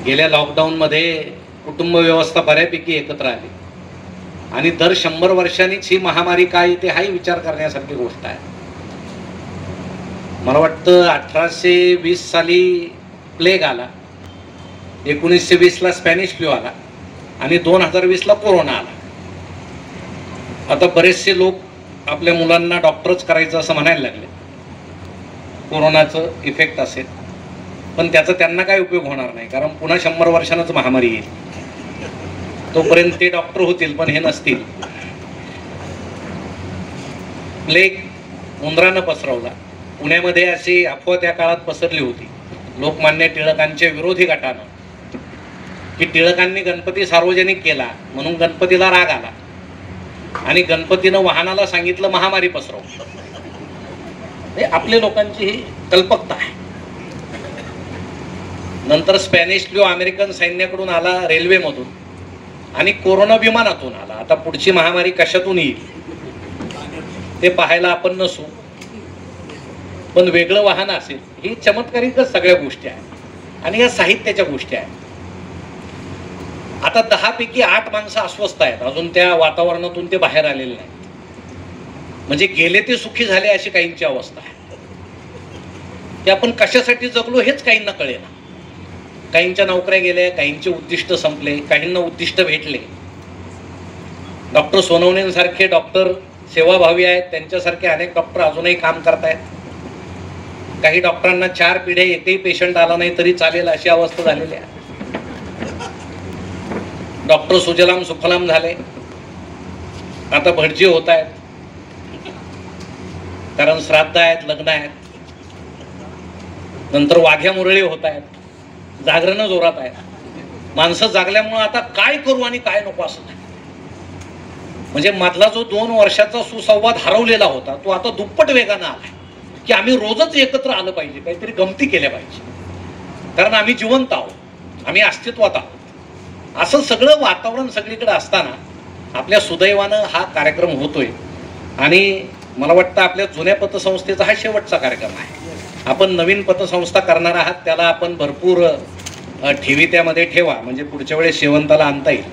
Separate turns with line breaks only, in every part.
गेल्या लॉकडाऊनमध्ये कुटुंब व्यवस्था बऱ्यापैकी एकत्र आली आणि दर 100 वर्षांनीच ही महामारी काय येते हाही विचार करण्यासारखी गोष्ट आहे. मला वाटतं 1820 साली प्लेग आला, 1920 ला स्पॅनिश फ्लू आला आणि 2020 ला कोरोना आला. आता बरेचसे लोक आपल्या मुलांना डॉक्टरच करायचं असं म्हणायला लागले. कोरोनाचं इफेक्ट असेल पण त्याचा त्यांना काय उपयोग होणार नाही, कारण पुन्हा 100 वर्षांनाच महामारी येईल. तोपर्यंत ते डॉक्टर होतील पण हे नसतील. प्लेग उंदरानं पसरवला. पुण्यामध्ये अशी अफवा त्या काळात पसरली होती लोकमान्य टिळकांच्या विरोधी गटानं की टिळकांनी गणपती सार्वजनिक केला म्हणून गणपतीला राग आला आणि गणपतीनं वाहनाला सांगितलं महामारी पसरव. हे आपल्या लोकांची ही कल्पकता आहे. नंतर स्पॅनिश फ्लू अमेरिकन सैन्याकडून आला, रेल्वेमधून, आणि कोरोना विमानातून आला. आता पुढची महामारी कशातून येईल ते पाहायला आपण नसू, पण वेगळं वाहन असेल. ही चमत्कारिकच सगळ्या गोष्टी आहेत आणि या साहित्याच्या गोष्टी आहेत. आता 10 पैकी 8 माणसं अस्वस्थ आहेत, अजून त्या वातावरणातून ते बाहेर आलेले नाहीत. म्हणजे गेले ते सुखी झाले अशी काहींची अवस्था आहे की आपण कशासाठी जगलो हेच काहींना कळेना. काहींच्या नोकऱ्या गेल्या, काहींचे उद्दिष्ट संपले, काहींना उद्दिष्ट भेटले. डॉक्टर सोनवणेंसारखे डॉक्टर सेवाभावी आहेत, त्यांच्यासारखे अनेक डॉक्टर अजूनही काम करतायत. काही डॉक्टरांना 4 पिढ्या एकही पेशंट आला नाही तरी चालेल अशी अवस्था झालेली आहे. डॉक्टर सुजलाम सुफलाम झाले, आता भटजी होत आहेत, कारण श्राद्ध आहेत, लग्न आहेत. नंतर वाघ्या मुरळी होत आहेत, जागरणं जोरात आहेत. माणसं जागल्यामुळे आता काय करू आणि काय नको असं नाही. म्हणजे मधला जो 2 वर्षाचा सुसंवाद हरवलेला होता तो आता दुप्पट वेगानं आलाय की आम्ही रोजच एकत्र आलं पाहिजे, काहीतरी गमती केल्या पाहिजे, कारण आम्ही जिवंत आहोत, आम्ही अस्तित्वात आहोत. असं सगळं वातावरण सगळीकडे असताना आपल्या सुदैवानं हा कार्यक्रम होतोय. आणि मला वाटतं आपल्या जुन्या पतसंस्थेचा हा शेवटचा कार्यक्रम आहे. आपण नवीन पतसंस्था करणार आहात, त्याला आपण भरपूर ठेवी त्यामध्ये ठेवा, म्हणजे पुढच्या वेळेस शेवंताला आणता येईल.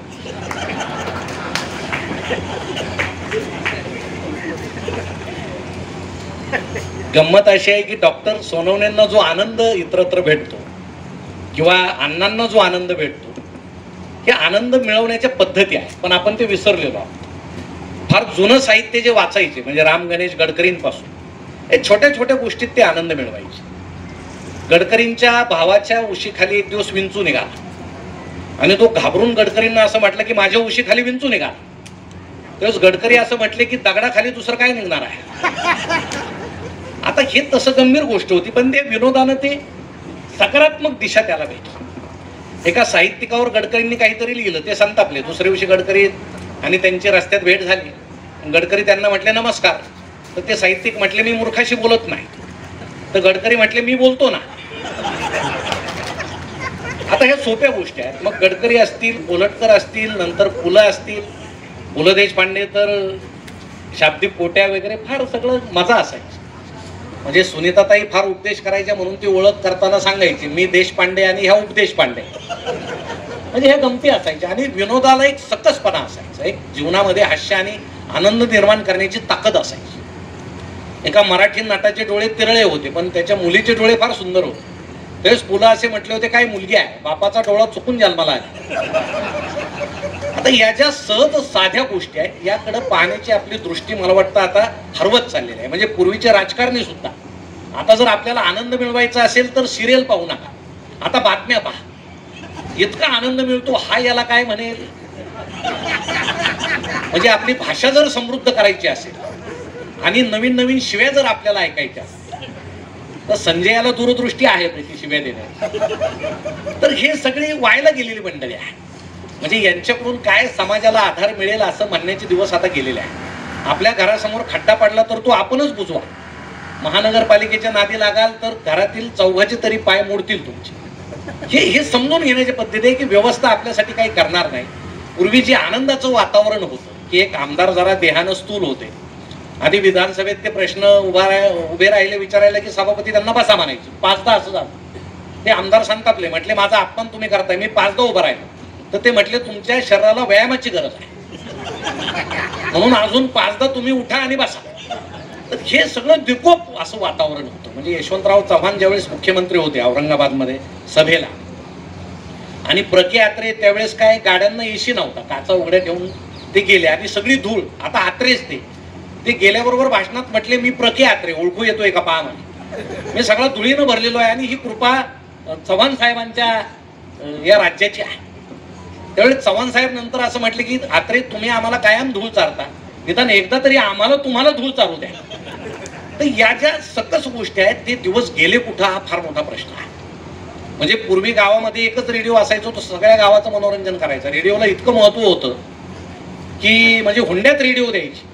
गंमत अशी आहे की डॉक्टर सोनवणेंना जो आनंद इतरत्र भेटतो किंवा अण्णांना जो आनंद भेटतो, हे आनंद मिळवण्याच्या पद्धती आहेत, पण आपण ते विसरलेलो आहोत. फार जुनं साहित्य जे वाचायचे म्हणजे राम गणेश गडकरींपासून हे छोट्या छोट्या गोष्टीत ते आनंद मिळवायचे. गडकरींच्या भावाच्या उशीखाली एक दिवस विंचू निघाला आणि तो घाबरून गडकरींना असं म्हटलं की माझ्या उशीखाली विंचू निघाला. तेव्हा गडकरी असं म्हटले की दगडाखाली दुसरं काय निघणार आहे. आता हे तसं गंभीर गोष्ट होती, पण ते विनोदानं ते सकारात्मक दिशा त्याला भेटली. एका साहित्यिकावर गडकरींनी काहीतरी लिहिलं, ते संतापले. दुसऱ्या दिवशी गडकरी आणि त्यांची रस्त्यात भेट झाली. गडकरी त्यांना म्हटले नमस्कार. तर ते साहित्यिक म्हटले मी मूर्खाशी बोलत नाही. तर गडकरी म्हटले मी बोलतो ना. आता ह्या सोप्या गोष्टी आहेत. मग गडकरी असतील, कोलटकर असतील, नंतर पुलं असतील, पु ल देशपांडे, तर शाब्दिक कोट्या वगैरे, फार सगळं मजा असायची. म्हणजे सुनीताताई फार उपदेश करायच्या म्हणून ती ओळख करताना सांगायची मी देशपांडे आणि ह्या उपदेश पांडे. म्हणजे ह्या गमती असायच्या आणि विनोदाला एक सकसपणा असायचा, एक जीवनामध्ये हास्य आणि आनंद निर्माण करण्याची ताकद असायची. एका मराठी नटाचे डोळे तिरळे होते पण त्याच्या मुलीचे डोळे फार सुंदर होते. तेच पुला असे म्हटले होते काय मुलगी आहे, बापाचा डोळा चुकून जन्माला आला. आता या ज्या सहज साध्या गोष्टी आहेत याकडे पाहण्याची आपली दृष्टी मला वाटतं आता हरवत चाललेली आहे. म्हणजे पूर्वीचे राजकारणी सुद्धा आता जर आपल्याला आनंद मिळवायचा असेल तर सिरियल पाहू नका, आता बातम्या पहा. इतका आनंद मिळतो हा याला काय म्हणेल. म्हणजे आपली भाषा जर समृद्ध करायची असेल आणि नवीन नवीन शिव्या जर आपल्याला ऐकायच्या तर संजयाला दूरदृष्टी आहे त्याची शिव्या देण्याची. तर हे सगळी व्हायला गेलेली मंडळी आहे. म्हणजे यांच्याकडून काय समाजाला आधार मिळेल असं म्हणण्याचे दिवस आता गेलेले आहे. आपल्या घरासमोर खड्डा पडला तर तो आपणच बुजवा. महानगरपालिकेच्या नादी लागाल तर घरातील चौघाचे तरी पाय मोडतील तुमचे. हे समजून घेण्याची पद्धती आहे की व्यवस्था आपल्यासाठी काही करणार नाही. पूर्वी जे आनंदाचं वातावरण होतं की एक आमदार जरा देहानं स्थूल होते, आधी विधानसभेत ते प्रश्न उभे राहिले विचारायला की सभापती त्यांना बसा म्हणायचे. 5दा असं झालं. ते आमदार संतापले, म्हटले माझा अपमान तुम्ही करताय, मी 5दा उभा राहिलो. तर ते म्हटले तुमच्या शरीराला व्यायामाची गरज आहे, म्हणून अजून 5दा तुम्ही उठा आणि बसा. तर हे सगळं विकोप असं वातावरण होतं. म्हणजे यशवंतराव चव्हाण ज्यावेळेस मुख्यमंत्री होते औरंगाबादमध्ये सभेला, आणि प्रके यात्रे त्यावेळेस काय गाड्यांना एसी नव्हता, काचा उघड्या ठेवून ते गेले आणि सगळी धूळ. आता आत्रेच ते गेल्याबरोबर भाषणात म्हटले मी प्रके यात्रे ओळखू येतोय का पहा म्हणे, मी सगळा धुळीनं भरलेलो आहे आणि ही कृपा चव्हाण साहेबांच्या या राज्याची आहे. त्यावेळेस चव्हाण साहेब नंतर असं म्हटले की आत्रे तुम्ही आम्हाला कायम धूळ चारता, निदान एकदा तरी आम्हाला तुम्हाला धूळ चारू द्या. तर या ज्या सकस गोष्टी आहेत ते दिवस गेले कुठं, हा फार मोठा प्रश्न आहे. म्हणजे पूर्वी गावामध्ये एकच रेडिओ असायचो, तो सगळ्या गावाचं मनोरंजन करायचं. रेडिओला इतकं महत्व होतं की म्हणजे हुंड्यात रेडिओ द्यायची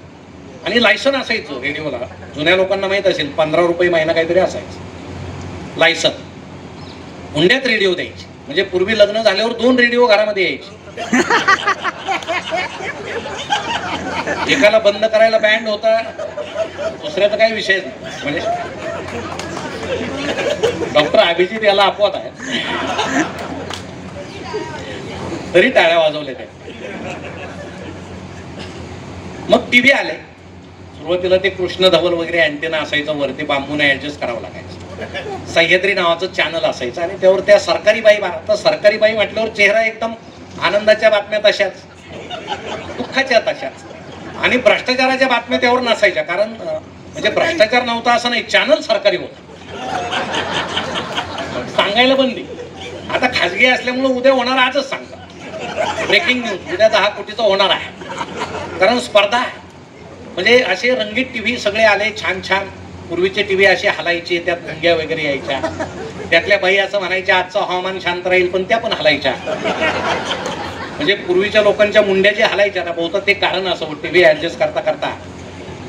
आणि लायसन असायचं रेडिओला. जुन्या लोकांना माहित असेल 15 रुपये महिना काहीतरी असायचं लायसन. हुंड्यात रेडिओ द्यायची. म्हणजे पूर्वी लग्न झाल्यावर 2 रेडिओ घरामध्ये यायचे. एकाला बंद करायला बँड होता, दुसऱ्याचा काही विषयच नाही. म्हणजे डॉक्टर अभिजित याला अपवाद आहे, तरी टाळ्या वाजवल्या त्या. मग टीव्ही आले. सुरुवातीला ते कृष्ण धवल वगैरे अँटेना असायचं, वरती बांबूने ऍडजस्ट करावं लागायचं. सह्याद्री नावाचं चॅनल असायचं आणि त्यावर त्या सरकारी बाई. आता सरकारी बाई म्हटल्यावर चेहरा एकदम आनंदाच्या बातम्या तशाच, दुःखाच्या तशाच, आणि भ्रष्टाचाराच्या बातम्या त्यावर नसायच्या. कारण म्हणजे भ्रष्टाचार नव्हता असं नाही, चॅनल सरकारी होता, सांगायला बंदी. आता खाजगी असल्यामुळे उद्या होणार आजच सांगतात, ब्रेकिंग न्यूज उद्या 10 कोटीचा होणार आहे, कारण स्पर्धा आहे. म्हणजे असे रंगीत टीव्ही सगळे आले, छान छान. पूर्वीचे टीव्ही असे हलायचे, त्यात मुंग्या वगैरे यायच्या. त्यातल्या बाई असं म्हणायच्या आजचं हवामान शांत राहील, पण त्या पण हलायच्या. म्हणजे पूर्वीच्या लोकांच्या मुंड्या जे हलायच्या ना, बहुतेक ते कारण असं टीव्ही ऍडजस्ट करता करता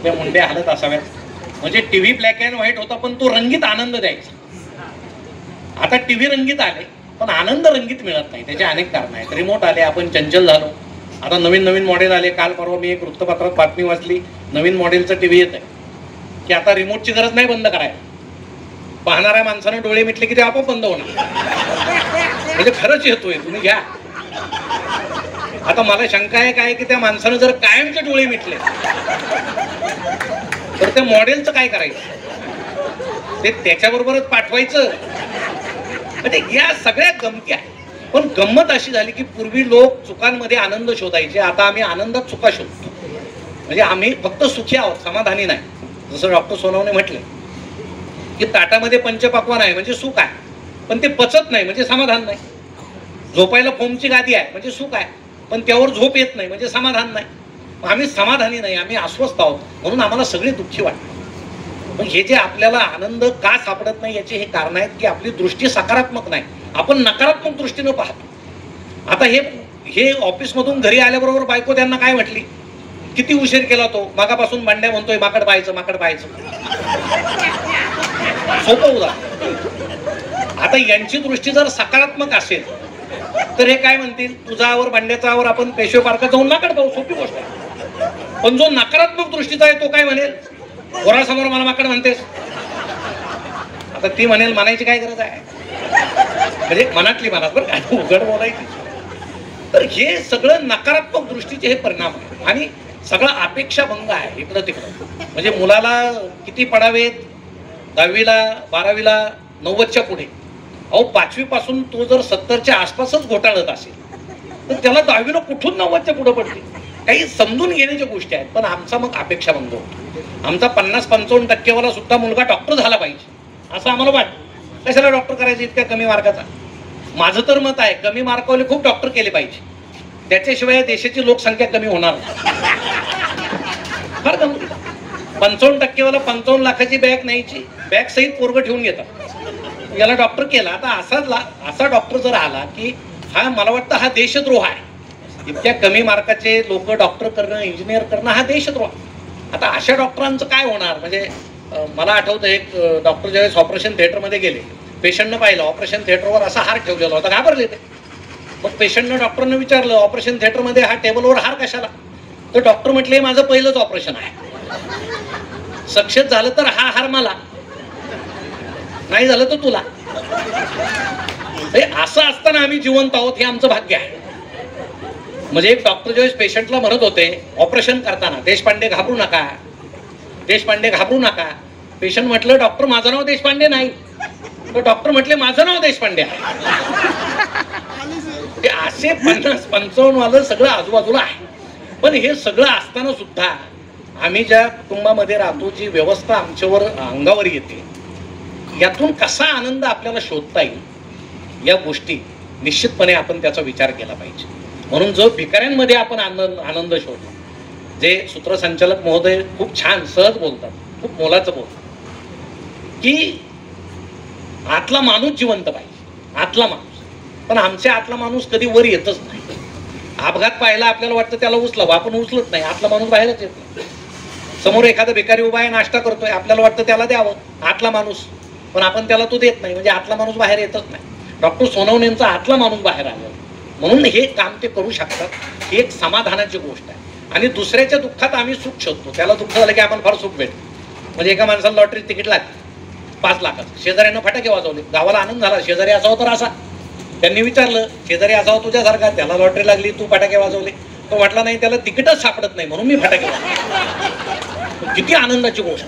त्या मुंड्या हलत असाव्यात. म्हणजे टीव्ही ब्लॅक अँड व्हाईट होता पण तो रंगीत आनंद द्यायचा. आता टीव्ही रंगीत आले पण आनंद रंगीत मिळत नाही. त्याचे अनेक कारण आहेत. रिमोट आले, आपण चंचल झालो. आता नवीन नवीन मॉडेल आले. काल परवा मी एक वृत्तपत्रात बातमी वाचली, नवीन मॉडेलचं टीव्ही येत आहे की आता रिमोटची गरज नाही बंद करायला, पाहणाऱ्या माणसाने डोळे मिटले की ते आपोआप बंद होणार. म्हणजे खरंच येतोय, तुम्ही घ्या. आता मला शंका आहे काय की त्या माणसानं जर कायमचे डोळे मिटले तर त्या मॉडेलचं काय करायचं, ते त्याच्याबरोबरच पाठवायचं. म्हणजे या सगळ्या गमती आहे. पण गंमत अशी झाली की पूर्वी लोक चुकांमध्ये आनंद शोधायचे, आता आम्ही आनंदात चुका शोधतो. म्हणजे आम्ही फक्त सुखी आहोत, समाधानी नाही. जसं डॉक्टर सोनवणे म्हटले की ताटामध्ये पंचपक्वान्न आहे म्हणजे सुख आहे, पण ते पचत नाही म्हणजे समाधान नाही. झोपायला फोमची गादी आहे म्हणजे सुख आहे, पण त्यावर झोप येत नाही म्हणजे समाधान नाही. आम्ही समाधानी नाही, आम्ही अस्वस्थ आहोत, म्हणून आम्हाला सगळे दुःखी वाटते. पण हे जे आपल्याला आनंद का सापडत नाही याचे हे कारण आहेत की आपली दृष्टी सकारात्मक नाही, आपण नकारात्मक दृष्टीनं पाहतो. आता हे ऑफिसमधून घरी आल्याबरोबर बायको त्यांना काय म्हटली, किती उशीर केला तो, मागापासून भांड्या म्हणतोय माकड पाहायचं माकड पाहायचं. सोपं उदाहरण. आता यांची दृष्टी जर सकारात्मक असेल तर हे काय म्हणतील, तुझ्यावर भांड्याचा आवर आपण पेशवे पार्कात जाऊन माकड पाहू, सोपी गोष्ट आहे. पण जो नकारात्मक दृष्टीचा आहे तो काय म्हणेल, घोरासमोर मला माकड म्हणतेस. आता ती म्हणेल म्हणायची काय गरज आहे, म्हणजे मनातली मनात बरं काय उघड बोलायची. तर हे सगळं नकारात्मक दृष्टीचे हे परिणाम आहे आणि सगळं अपेक्षाभंग आहे इकडं तिकडं. म्हणजे मुलाला किती पडावेत, 10वीला 12वीला 90च्या पुढे. अहो 5वी पासून तो जर 70च्या आसपासच घोटाळत असेल तर त्याला 10वीला कुठून 90च्या पुढे पडते. काही समजून घेण्याच्या गोष्टी आहेत. पण आमचा मग अपेक्षाभंग होतो. आमचा 50-55% वाला सुद्धा मुलगा डॉक्टर झाला पाहिजे असं आम्हाला वाटतं. कशाला डॉक्टर करायचं इतक्या कमी मार्काचा. माझं तर मत आहे कमी मार्कावाले खूप डॉक्टर केले पाहिजे, त्याच्याशिवाय देशाची लोकसंख्या कमी होणार नाही. फार गंभीर. 55% वाला 55 लाखाची बॅग न्यायची, बॅग सहित पोरग ठेवून घेतात. याला डॉक्टर केला. आता असा डॉक्टर जर आला की हा मला वाटतं हा देशद्रोह आहे. इतक्या कमी मार्काचे लोक डॉक्टर करणं, इंजिनियर करणं हा देशद्रोह. आता अशा डॉक्टरांचं काय होणार. म्हणजे मला आठवतं एक डॉक्टर ज्यावेळेस ऑपरेशन थिएटरमध्ये गेले, पेशंटनं पाहिलं ऑपरेशन थिएटरवर असा हार ठेवलेला होता, घाबरले ते. मग पेशंटनं डॉक्टरनं विचारलं ऑपरेशन थिएटरमध्ये हा टेबलवर हार कशाला. तर डॉक्टर म्हटले माझं पहिलंच ऑपरेशन आहे, सक्सेस झालं तर हा हार मला, नाही झालं तर तुला. असं असताना आम्ही जिवंत आहोत हे आमचं भाग्य आहे. म्हणजे एक डॉक्टर ज्यावेळेस पेशंटला म्हणत होते ऑपरेशन करताना, देशपांडे घाबरू नका, देशपांडे घाबरू नका. पेशंट म्हटलं डॉक्टर माझं नाव देशपांडे नाही. तर डॉक्टर म्हटले माझं नाव देशपांडे आहे. असे 50-55 वालं सगळं आजूबाजूला आहे. पण हे सगळं असताना सुद्धा आम्ही ज्या कुटुंबामध्ये राहतो, जी व्यवस्था आमच्यावर अंगावर येते, यातून कसा आनंद आपल्याला शोधता येईल या गोष्टी निश्चितपणे आपण त्याचा विचार केला पाहिजे. म्हणून जो भिकाऱ्यांमध्ये आपण आनंद शोधला, जे सूत्रसंचालक महोदय खूप छान सहज बोलतात, खूप मोलाचं बोलतात की आतला माणूस जिवंत पाहिजे, आतला माणूस. पण आमच्या आतला माणूस कधी वर येतच नाही. अपघात पाहायला आपल्याला वाटतं त्याला उचलावं, आपण उचलत नाही. आतला माणूस बाहेरच येत नाही. समोर एखादा भिकारी उभा आहे, नाश्ता करतोय, आपल्याला वाटतं त्याला द्यावं, आतला माणूस, पण आपण त्याला तो देत नाही. म्हणजे आतला माणूस बाहेर येतच नाही. डॉक्टर सोनवणेंचा आतला माणूस बाहेर आला, म्हणून हे काम ते करू शकतात. ही एक समाधानाची गोष्ट आहे. आणि दुसऱ्याच्या दुःखात आम्ही सुख शोधतो. त्याला दुःख झालं की आम्हाला फार सुख भेटतं. म्हणजे एका माणसाला लॉटरी तिकीट लागते 5 लाखाचं, शेजाऱ्यानं फटाके वाजवले, गावाला आनंद झाला. शेजारी असावं तर असा. त्यांनी विचारलं शेजारी असावं तुझ्यासारखा, त्याला लॉटरी लागली, तू फटाके वाजवले. तो म्हटला नाही, त्याला तिकीटच सापडत नाही म्हणून मी फटाके वाजवले. किती आनंदाची गोष्ट.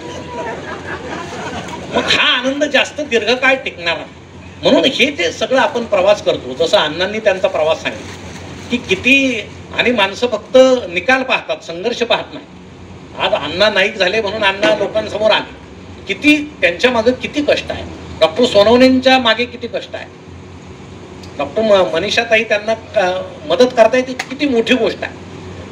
मग हा आनंद जास्त दीर्घकाळ टिकणारा. म्हणून हे ते सगळं आपण प्रवास करतो. जसं अण्णांनी त्यांचा प्रवास सांगितला की किती, आणि माणसं फक्त निकाल पाहतात, संघर्ष पाहत नाही. आज अण्णा नाईक झाले म्हणून अण्णा लोकांसमोर आले. किती त्यांच्या मागे किती कष्ट आहे. डॉक्टर सोनवणेंच्या मागे किती कष्ट आहे. डॉक्टर मनीषाताई त्यांना मदत करता येते, किती मोठी गोष्ट आहे.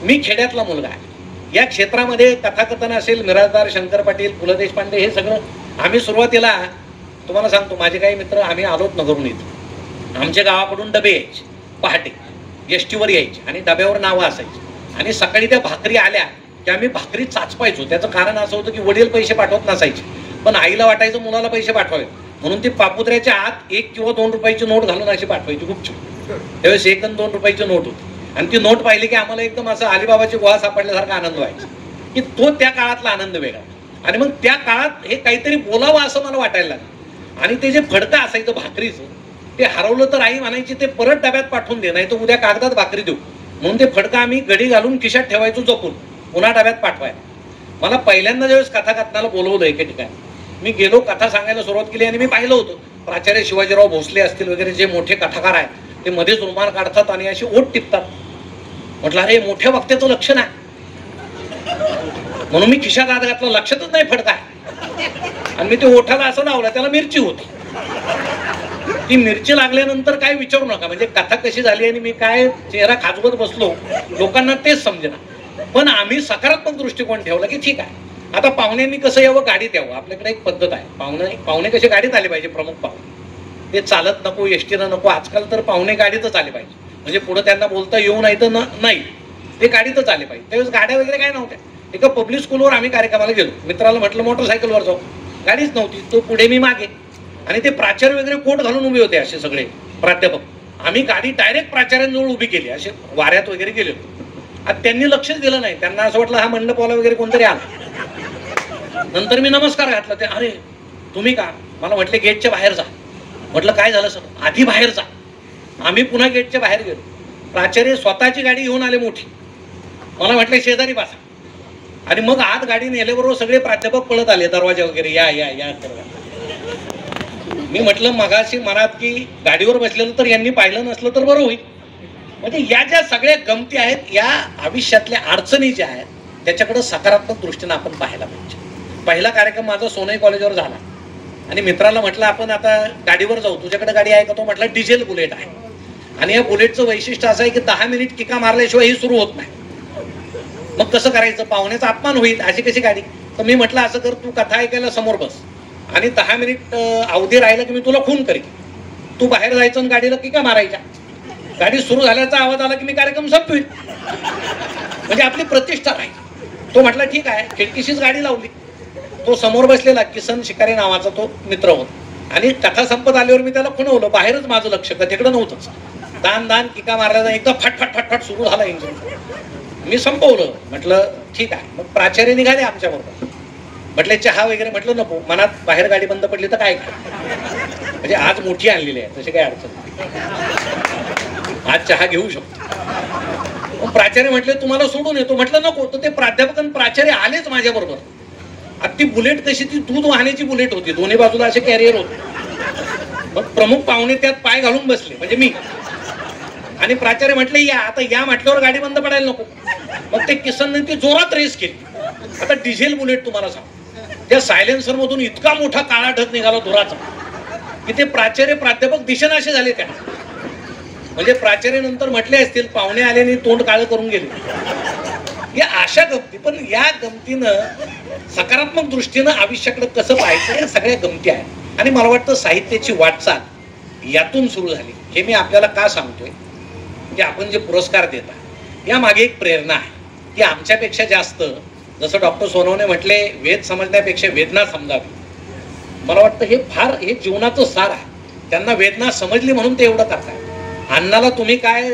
मी खेड्यातला मुलगा आहे. या क्षेत्रामध्ये कथाकथन असेल, मिरासदार, शंकर पाटील, पु ल देशपांडे, हे सगळं आम्ही सुरुवातीला, तुम्हाला सांगतो, माझे काही मित्र, आम्ही आलोत नगरून इथं. आमच्या गावाकडून डबे यायचे पहाटे, एसटीवर यायचे आणि डब्यावर नावं असायची. आणि सकाळी त्या भाकरी आल्या की आम्ही भाकरी चाचपायचो. त्याचं कारण असं होतं की वडील पैसे पाठवत नसायचे, पण आईला वाटायचं मुलाला पैसे पाठवावे, म्हणून ती पापुत्र्याच्या आत 1 किंवा 2 रुपयाची नोट घालून अशी पाठवायची गुपचूप. त्यावेळेस 1 आणि 2 रुपयाची नोट होती. आणि ती नोट पाहिली की आम्हाला एकदम असं अलिबाबाची गुहा सापडल्यासारखा आनंद व्हायचा की तो त्या काळातला आनंद वेगळा. आणि मग त्या काळात हे काहीतरी बोलावं असं मला वाटायला लागलं. आणि ते जे फडकं असायचं भाकरीचं, ते हरवलं तर आई म्हणायची ते परत डब्यात पाठवून दे, नाही तर उद्या कागदात भाकरी देऊ. म्हणून ते फडकं आम्ही गडी घालून खिशात ठेवायचो जपून, पुन्हा डब्यात पाठवायला. मला पहिल्यांदा ज्यावेळेस कथाकथनाला बोलवलं एके ठिकाणी, मी गेलो, कथा सांगायला सुरुवात केली आणि मी पाहिलं होतं प्राचार्य शिवाजीराव भोसले असतील वगैरे जे मोठे कथाकार आहेत, ते मध्येच रुमाल काढतात आणि अशी ओठ टिपतात. म्हटलं अरे मोठ्या वक्त्याचं लक्षण आहे. म्हणून मी खिशात हात घातला, लक्षातच नाही फडका आहे. आणि मी ते ओठाला असं लावलं, त्याला मिरची होती. ती मिरची लागल्यानंतर काय विचारू नका. म्हणजे कथा कशी झाली आणि मी काय चेहरा खाजवत बसलो, लोकांना तेच समजेना. पण आम्ही सकारात्मक दृष्टिकोन ठेवला की ठीक आहे, आता पाहुण्यांनी कसं यावं, गाडीत यावं. आपल्याकडे एक पद्धत आहे, पाहुणे कसे गाडीत आले पाहिजे. प्रमुख पाहुणे ते चालत नको, एसटीनं नको. आजकाल तर पाहुणे गाडीतच आले पाहिजे. म्हणजे पुढे त्यांना बोलता येऊ नाही तर नाही, ते गाडीतच आले पाहिजे. त्यावेळेस गाड्या वगैरे काय नव्हत्या. एका पब्लिक स्कूलवर आम्ही कार्यक्रमाला गेलो. मित्राला म्हटलं मोटरसायकलवर जाऊ, गाडीच नव्हती. तो पुढे, मी मागे. आणि ते प्राचार्य वगैरे कोट घालून उभे होते, असे सगळे प्राध्यापक. आम्ही गाडी डायरेक्ट प्राचार्यांजवळ उभी केली, असे वाऱ्यात वगैरे गेले. आता त्यांनी लक्षच दिलं नाही. त्यांना असं वाटलं हा मंडपवाला वगैरे कोणतरी आला. नंतर मी नमस्कार घातला. ते अरे तुम्ही का? मला म्हटले गेटच्या बाहेर जा. म्हटलं काय झालं सर? आधी बाहेर जा. आम्ही पुन्हा गेटच्या बाहेर गेलो. प्राचार्य स्वतःची गाडी घेऊन आले मोठी. मला म्हटलं शेजारी बसा. आणि मग आत गाडी नेल्याबरोबर सगळे प्राध्यापक पळत आले, दरवाजा वगैरे या या या. मी म्हटलं मगाशी मनात की गाडीवर बसलेलं तर यांनी पाहिलं नसलं तर बरं होईल. म्हणजे या ज्या सगळ्या गमती आहेत, या आयुष्यातल्या अडचणी ज्या आहेत, त्याच्याकडे सकारात्मक दृष्टीने आपण पाहायला पाहिजे. पहिला कार्यक्रम माझा सोनई कॉलेजवर झाला आणि मित्राला म्हटलं आपण आता गाडीवर जाऊ, तुझ्याकडे गाडी आहे का? तो म्हटला डिझेल बुलेट आहे. आणि या बुलेटचं वैशिष्ट्य असं आहे की 10 मिनिट किका मारल्याशिवाय ही सुरू होत नाही. मग कसं करायचं? पाहुण्याचा अपमान होईल, अशी कशी गाडी? तर मी म्हटलं असं कर, तू कथा ऐकायला समोर बस आणि 10 मिनिट अवधी राहिलं की मी तुला खून करीन. तू बाहेर जायचं आणि गाडीला किका मारायच्या. गाडी सुरू झाल्याचा आवाज आला की मी कार्यक्रम संपवील. म्हणजे आपली प्रतिष्ठा राहील. तो म्हटला ठीक आहे. खिडकीशीच गाडी लावली. तो समोर बसलेला किसन शिकारी नावाचा तो मित्र होता. आणि कथा संपत आल्यावर मी त्याला खुणवलं. बाहेरच माझं लक्ष, कथेकडं नव्हतंच. दान दान किका मारल्याचा एकदा फटफट फटफट सुरू झाला इंजिन. मी संपवलं. म्हटलं ठीक आहे. मग प्राचार्य निघाले आमच्याबरोबर. म्हटले चहा वगैरे, म्हटलं नको, मनात बाहेर गाडी बंद पडली तर काय म्हणजे आज मोठी आणलेली आहे तशी काही अडचण नाही, आज चहा घेऊ शकतो. प्राचार्य म्हटले तुम्हाला सोडून येतो, म्हटलं नको. तर ते प्राध्यापक आणि प्राचार्य आलेच माझ्या बरोबर. आता ती बुलेट कशी, ती दूध वाहण्याची बुलेट होती, दोन्ही बाजूला असे कॅरियर होते. मग प्रमुख पाहुणे त्यात पाय घालून बसले, म्हणजे मी. आणि प्राचार्य म्हटले या, आता या म्हटल्यावर गाडी बंद पडायला नको. मग ते किसनने ती जोरात रेस केली. आता डिझेल बुलेट तुम्हाला सांग, त्या सायलेन्सर मधून इतका मोठा काळा ढग निघाला धुराचा की ते प्राचार्य प्राध्यापक दिशेनाशे झाले त्या. म्हणजे प्राचार्य नंतर म्हटले असतील पाहुणे आले आणि तोंड काळं करून गेले. या अशा गमती, पण या गमतीनं सकारात्मक दृष्टीनं आयुष्याकडे कसं पाहायचं या सगळ्या गमती आहेत. आणि मला वाटतं साहित्याची वाटचाल यातून सुरू झाली. हे मी आपल्याला का सांगतोय की आपण जे पुरस्कार देता या मागे एक प्रेरणा आहे की आमच्यापेक्षा जास्त, जसं डॉक्टर सोनवणे म्हटले, वेद समजण्यापेक्षा वेदना समजावी. मला वाटतं हे जीवनाचं सार आहे. त्यांना वेदना समजली म्हणून ते एवढं करताय. अन्नाला तुम्ही काय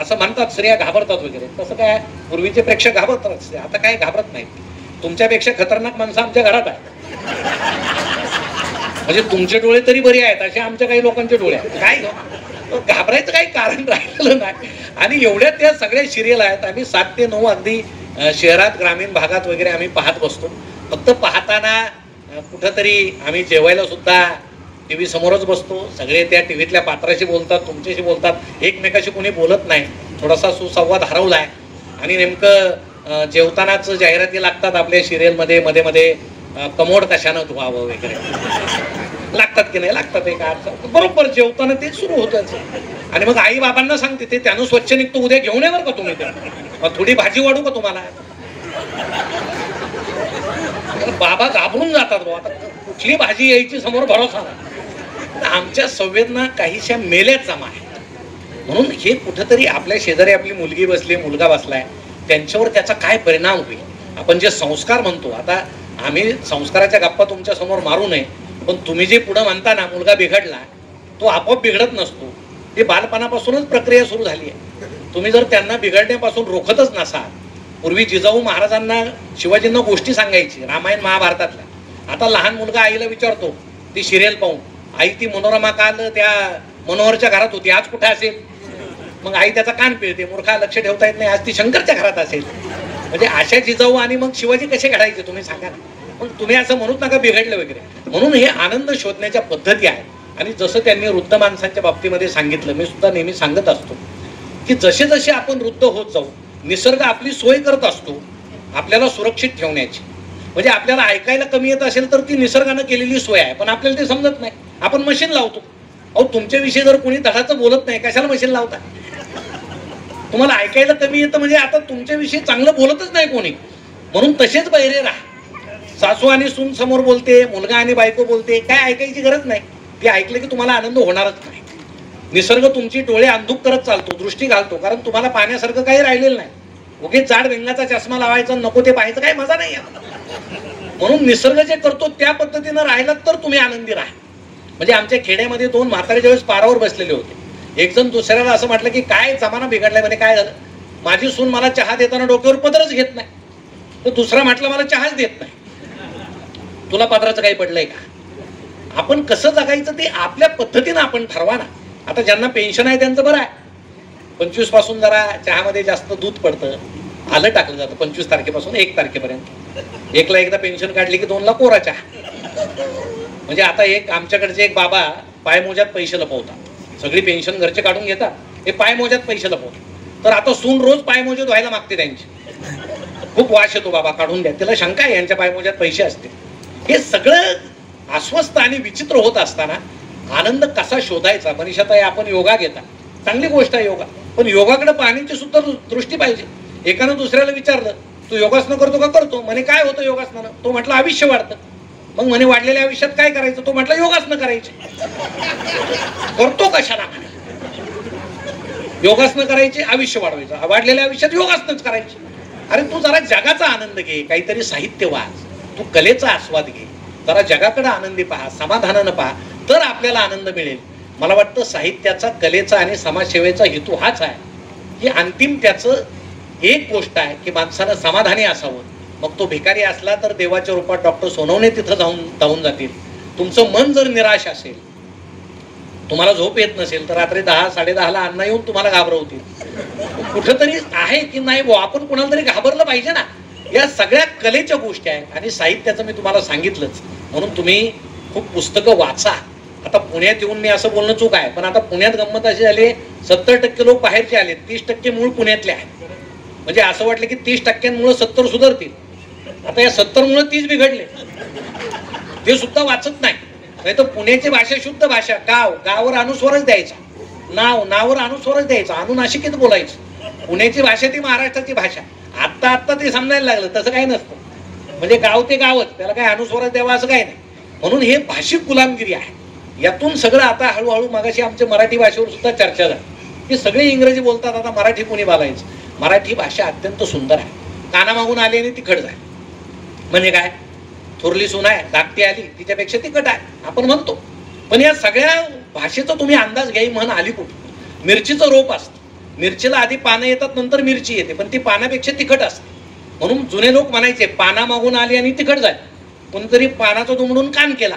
असं म्हणतात, स्त्रिया घाबरतात वगैरे, तसं काय पूर्वीचे प्रेक्षक घाबरतात, आता काय घाबरत नाही. तुमच्यापेक्षा खतरनाक माणसं आमच्या घरात आहेत. म्हणजे तुमचे डोळे तरी बरे आहेत, असे आमच्या काही लोकांचे डोळे आहेत. काय घाबरायचं काही कारण राहिलेलं नाही. आणि एवढ्या त्या सगळ्या सिरियल आहेत. आम्ही 7 ते 9 अगदी शहरात ग्रामीण भागात वगैरे आम्ही पाहत बसतो. फक्त पाहताना कुठंतरी आम्ही जेवायला सुद्धा टीव्ही समोरच बसतो. सगळे त्या टीव्हीतल्या पात्राशी बोलतात, तुमच्याशी बोलतात, एकमेकाशी कोणी बोलत नाही. थोडासा सुसंवाद हरवलाय. आणि नेमकं जेवतानाच जाहिराती लागतात आपल्या सिरियलमध्ये, मध्ये मध्ये कमोड कशानं धुवावं वगैरे लागतात की नाही, लागतात. एक अर्थ बरोबर जेवताना ते सुरू होतं. आणि मग आई बाबांना सांगते ते त्यानं स्वच्छ निघतो, उद्या घेऊन येणार का तुम्ही, ते थोडी भाजी वाढू का तुम्हाला. बाबा घाबरून जातात, बाबा कुठली भाजी यायची समोर भरोसा नाही. आमच्या संवेदना काहीशा मेल्याच जमा आहेत. म्हणून हे कुठंतरी आपल्या शेजारी आपली मुलगी बसली, मुलगा बसलाय, त्यांच्यावर त्याचा काय परिणाम होईल. आपण जे संस्कार म्हणतो, आता आम्ही संस्काराच्या गप्पा तुमच्या समोर मारू नये, पण तुम्ही जे पुढे म्हणता ना मुलगा बिघडला, तो आपोआप बिघडत नसतो. ती बालपणापासूनच प्रक्रिया सुरू झाली आहे. तुम्ही जर त्यांना बिघडण्यापासून रोखतच नसाल. पूर्वी जिजाऊ महाराजांना, शिवाजींना गोष्टी सांगायची रामायण महाभारतातल्या. आता लहान मुलगा आईला विचारतो ती सिरियल पाहून, आई ती मनोरमा काल त्या मनोहरच्या घरात होती, आज कुठे असेल. मग आई त्याचा कान पिळते, मूर्खा लक्ष ठेवता येत नाही, आज ती शंकरच्या घरात असेल. म्हणजे अशा जिजाऊ आणि मग शिवाजी कसे घडायचे तुम्ही सांगा. पण तुम्ही असं म्हणूच नका बिघडलं वगैरे. म्हणून हे आनंद शोधण्याच्या पद्धती आहेत. आणि जसं त्यांनी वृद्ध माणसांच्या बाबतीमध्ये सांगितलं, मी सुद्धा नेहमी सांगत असतो की जसे जसे आपण वृद्ध होत जाऊ, निसर्ग आपली सोय करत असतो आपल्याला सुरक्षित ठेवण्याची. म्हणजे आपल्याला ऐकायला कमी येत असेल तर ती निसर्गानं केलेली सोय आहे, पण आपल्याला ते समजत नाही. आपण मशीन लावतो. अहो तुमच्याविषयी जर कोणी धडाचं बोलत नाही, कशाला मशीन लावता. तुम्हाला ऐकायला कमी येतं म्हणजे आता तुमच्याविषयी चांगलं बोलतच नाही कोणी, म्हणून तसेच बहिरे राहा. सासू आणि सून समोर बोलते, मुलगा आणि बायको बोलते, काय ऐकायची गरज नाही. ते ऐकलं की तुम्हाला आनंद होणारच नाही. निसर्ग तुमची डोळे अंधुक करत चालतो, दृष्टी घालतो, कारण तुम्हाला पाहण्यासारखं काही राहिलेलं नाही. उगीच जाड भिंगाचा चष्मा लावायचा, नको ते पाहायचं, काही मजा नाही. म्हणून निसर्ग जे करतो त्या पद्धतीनं राहिलात तर तुम्ही आनंदी राहा. म्हणजे आमच्या खेड्यामध्ये 2 म्हातारे ज्यावेळेस पारावर बसलेले होते, एक जण दुसऱ्याला असं म्हटलं की काय जमाना बिघडलाय, म्हणे काय झालं. माझी सून मला चहा देताना डोक्यावर पदरच घेत नाही. तर दुसरा म्हटलं मला चहाच देत नाही. तुला पदराचं काही पडलंय का. आपण कसं जगायचं ते आपल्या पद्धतीनं आपण ठरवा ना. आता ज्यांना पेन्शन आहे त्यांचं बरं आहे, 25 पासून जरा चहामध्ये जास्त दूध पडतं, आलं टाकलं जातं 25 तारखेपासून 1 तारखेपर्यंत. 1ला एकदा पेन्शन काढली की 2ला कोरा चहा. म्हणजे आता एक आमच्याकडचे एक बाबा पायमोज्यात पैसे लपवतात. सगळी पेन्शन घरचे काढून घेतात, हे पायमोज्यात पैसे लपवतात. तर आता सून रोज पायमोजे धुवायला मागते त्यांची. खूप वास येतो, बाबा काढून द्या. त्याला शंका आहे यांच्या पायमोज्यात पैसे असते. हे सगळं अस्वस्थ आणि विचित्र होत असताना आनंद कसा शोधायचा. मनीषाताई आपण योगा घेता, चांगली गोष्ट आहे योगा, पण योगाकडे पाहण्याची सुद्धा दृष्टी पाहिजे. एकानं दुसऱ्याला विचारलं तू योगासनं करतो का. करतो. म्हणे काय होतं योगासनानं. तो म्हटलं आयुष्य वाढतं. मग म्हणे वाढलेल्या आयुष्यात काय करायचं. तो म्हटलं योगासनं करायचे. करतो कशाला. योगासनं करायचे, आयुष्य वाढवायचं. वाढलेल्या आयुष्यात योगासनच करायचे. अरे तू जरा जगाचा आनंद घे, काहीतरी साहित्य वाच, तू कलेचा आस्वाद घे, जरा जगाकडे आनंदी पहा, समाधानानं पहा, तर आपल्याला आनंद मिळेल. मला वाटतं साहित्याचा, कलेचा आणि समाजसेवेचा हेतू हाच आहे की अंतिम त्याचं एक गोष्ट आहे की माणसानं समाधानी असावं, मग तो भिकारी असला तर देवाच्या रूपात डॉक्टर सोनवणे तिथं धावून जातील. तुमचं मन जर निराश असेल, तुम्हाला झोप येत नसेल, तर रात्री 10-10:30ला अण्णा येऊन तुम्हाला घाबरवतील. कुठंतरी आहे की नाही बुवा, आपण कुणाला तरी घाबरलं पाहिजे ना. या सगळ्या कलेच्या गोष्टी आहेत आणि साहित्याचं मी तुम्हाला सांगितलंच. म्हणून तुम्ही खूप पुस्तकं वाचा. आता पुण्यात येऊन मी असं बोलणं चूक आहे, पण आता पुण्यात गंमत अशी झाली, 70% लोक बाहेरचे आले, 30% मूळ पुण्यातले आहेत. म्हणजे असं वाटलं की 30%मुळे 70 सुधारतील. आता या 70मुळे 30 बिघडले. ते सुद्धा वाचत नाही. नाही तर पुण्याची भाषा शुद्ध भाषा. गावावर अनुस्वारच द्यायचा, नावावर अनुस्वारच द्यायचा, अनुनासिकेत बोलायचं. पुण्याची भाषा ती महाराष्ट्राची भाषा. आत्ता ते समजायला लागलं. तसं काही नसतं. म्हणजे गाव ते गावच, त्याला काय अनुस्वारच द्यावा असं काही नाही. म्हणून हे भाषिक गुलामगिरी आहे. यातून सगळं आता हळूहळू, मगाशी आमच्या मराठी भाषेवर सुद्धा चर्चा झाली की सगळे इंग्रजी बोलतात, आता मराठी कोणी बोलायचं. मराठी भाषा अत्यंत सुंदर आहे. कानामागून आली आणि तिखट झाली. म्हणजे काय, थोरली सून आहे, धाकटी आली, तिच्यापेक्षा तिखट आहे आपण म्हणतो. पण या सगळ्या भाषेचा तुम्ही अंदाज घ्याई म्हण आली कुठे. मिरचीचं रोप असतं, मिरचीला आधी पानं येतात, नंतर मिरची येते, पण ती पानापेक्षा तिखट असते. म्हणून जुने लोक म्हणायचे पानामागून आली आणि तिखट झाली. कोणतरी पानाचा दुमडून कान केला,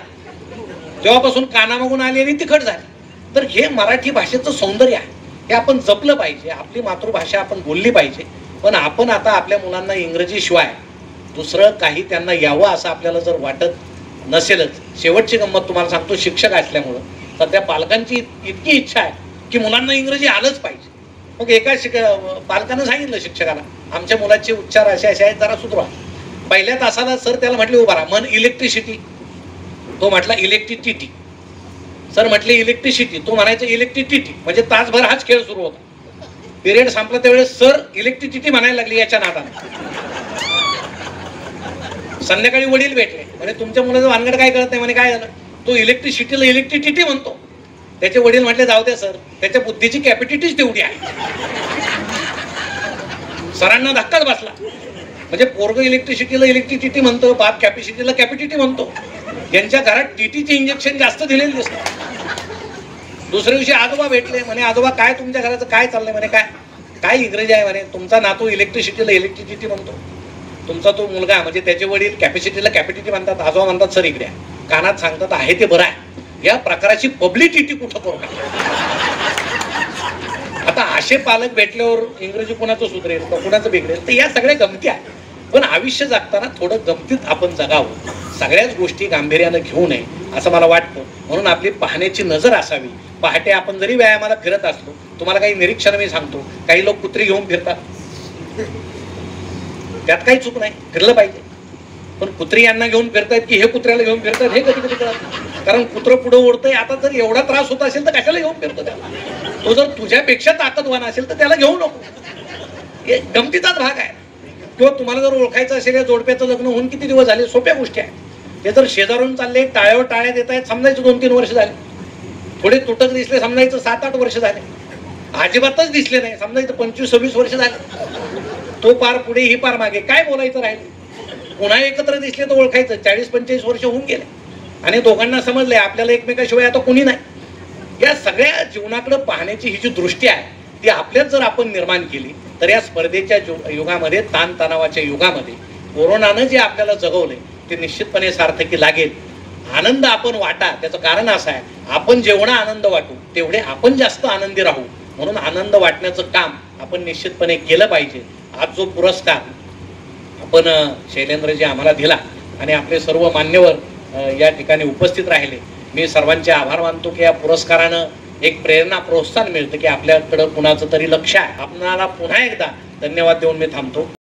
तेव्हापासून कानामागून आली आणि तिखट झाली. तर हे मराठी भाषेचं सौंदर्य आहे. हे आपण जपलं पाहिजे. आपली मातृभाषा आपण बोलली पाहिजे. पण आपण आता आपल्या मुलांना इंग्रजी शिवाय दुसरं काही त्यांना यावं असं आपल्याला जर वाटत नसेलच. शेवटची गंमत तुम्हाला सांगतो, शिक्षक असल्यामुळं सध्या पालकांची इतकी इच्छा आहे की मुलांना इंग्रजी आलंच पाहिजे. मग एका पालकानं सांगितलं शिक्षकाला, आमच्या मुलाचे उच्चार असे असे आहेत, जरा सुधरवा. पहिल्या तासाला सर त्याला म्हटले उभा राहा, म्हण इलेक्ट्रिसिटी. तो म्हटला इलेक्ट्रिसिटी. सर म्हटले इलेक्ट्रिसिटी. तो म्हणायचं इलेक्ट्रिसिटी. म्हणजे तासभर हाच खेळ सुरू होता. पिरियड संपला त्यावेळेस सर इलेक्ट्रिसिटी म्हणायला लागली याच्या नादाने. संध्याकाळी वडील भेटले, म्हणजे तुमच्या मुलाचं भानगड काय कळत नाही. म्हणे काय झालं, तो इलेक्ट्रिसिटीला इलेक्ट्रिसिटी म्हणतो. त्याचे वडील म्हटले जाऊ द्या सर, त्याच्या बुद्धीची कॅपॅसिटीच तेवढी आहे. सरांना धक्काच बसला. म्हणजे पोरग इलेक्ट्रिसिटीला इलेक्ट्रिसिटी म्हणतो, बाप कॅपॅसिटीला कॅपॅसिटी म्हणतो. यांच्या घरात टीटीचे इंजेक्शन जास्त दिलेले दिसतात. दुसऱ्या दिवशी आजोबा भेटले. म्हणे आजोबा काय तुमच्या घराचं काय चाललंय. म्हणे काय इंग्रजी आहे. म्हणे तुमचा नातू इलेक्ट्रिसिटीला इलेक्ट्रिसिटी म्हणतो, तुमचा तो मुलगा म्हणजे त्याचे वडील कॅपॅसिटीला कॅपॅसिटी म्हणतात. आजोबा म्हणतात सर इकडे कानात सांगतात आहे ते बरं आहे. या प्रकाराची पब्लिसिटी कुठं करू नका. आता असे पालक भेटल्यावर इंग्रजी कोणाचं सुधरेल का कोणाचं बिघडेल. तर या सगळ्या गमती आहेत. पण आयुष्य जगताना थोडं गमतीत आपण जगावं. सगळ्याच गोष्टी गांभीर्यानं घेऊ नये असं मला वाटतं. म्हणून आपली पाहण्याची नजर असावी. पहाटे आपण जरी व्यायामाला फिरत असलो, तुम्हाला काही निरीक्षण मी सांगतो, काही लोक कुत्री घेऊन फिरतात, त्यात काही चूक नाही, फिरलं पाहिजे. पण कुत्री यांना घेऊन फिरतायत की हे कुत्र्याला घेऊन फिरतात हे कधी कधी कळत नाही. कारण कुत्रं पुढं ओढतंय. आता जर एवढा त्रास होत असेल तर कशाला घेऊन फिरतो त्याला. तो जर तुझ्यापेक्षा ताकदवान असेल तर त्याला घेऊ नको. हे गमतीचाच भाग आहे. किंवा तुम्हाला जर ओळखायचं असेल, या जोडप्याचं लग्न होऊन किती दिवस झाले, सोप्या गोष्टी आहेत. ते जर शेजारून चालले, टाळ्यावर टाळ्या देत आहेत, समजायचं 2-3 वर्ष झाले. थोडे तुटक दिसले, समजायचं 7-8 वर्ष झाले. अजिबातच दिसले नाही, समजायचं 25-26 वर्ष झाले. तो पार पुढे ही पार मागे, काय बोलायचं राहिलं. पुन्हा एकत्र दिसले तर ओळखायचं. 40-45 वर्ष होऊन गेले आणि दोघांना समजले आपल्याला एकमेकाशिवाय आता कोणी नाही. या सगळ्या जीवनाकडे पाहण्याची ही जी दृष्टी आहे ती आपल्यात जर आपण निर्माण केली तर या स्पर्धेच्या युगामध्ये, ताणतणावाच्या युगामध्ये कोरोनानं जे आपल्याला जगवले ते निश्चितपणे सार्थकी लागेल. आनंद आपण वाटा. त्याचं कारण असं आहे, आपण जेवढा आनंद वाटू तेवढे आपण जास्त आनंदी राहू. म्हणून आनंद वाटण्याचं काम आपण निश्चितपणे केलं पाहिजे. आज जो पुरस्कार आपण शैलेंद्रजी आम्हाला दिला आणि आपले सर्व मान्यवर या ठिकाणी उपस्थित राहिले, मी सर्वांचे आभार मानतो की या पुरस्कारानं एक प्रेरणा, प्रोत्साहन मिळतं की आपल्याकडं कुणाचं तरी लक्ष आहे. आपणाला पुन्हा एकदा धन्यवाद देऊन मी थांबतो.